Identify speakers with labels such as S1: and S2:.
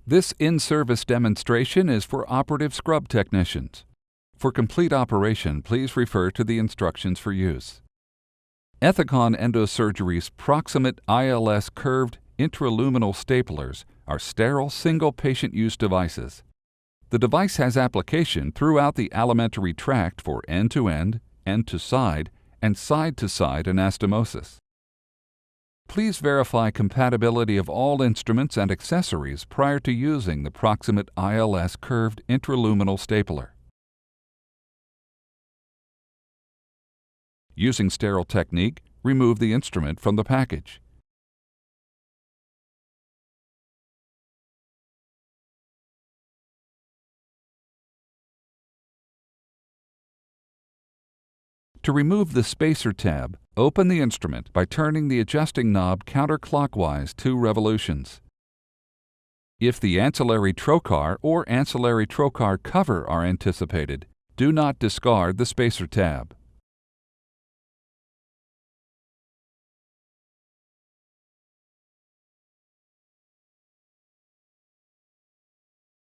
S1: This in-service demonstration is for operative scrub technicians. For complete operation, please refer to the instructions for use. Ethicon Endosurgery's PROXIMATE ILS Curved Intraluminal Staplers are sterile single patient use devices. The device has application throughout the alimentary tract for end-to-end, end-to-side, and side-to-side anastomosis. Please verify compatibility of all instruments and accessories prior to using the PROXIMATE ILS Curved Intraluminal Stapler. Using sterile technique, remove the instrument from the package. To remove the spacer tab, open the instrument by turning the adjusting knob counterclockwise 2 revolutions. If the ancillary trocar or ancillary trocar cover are anticipated, do not discard the spacer tab.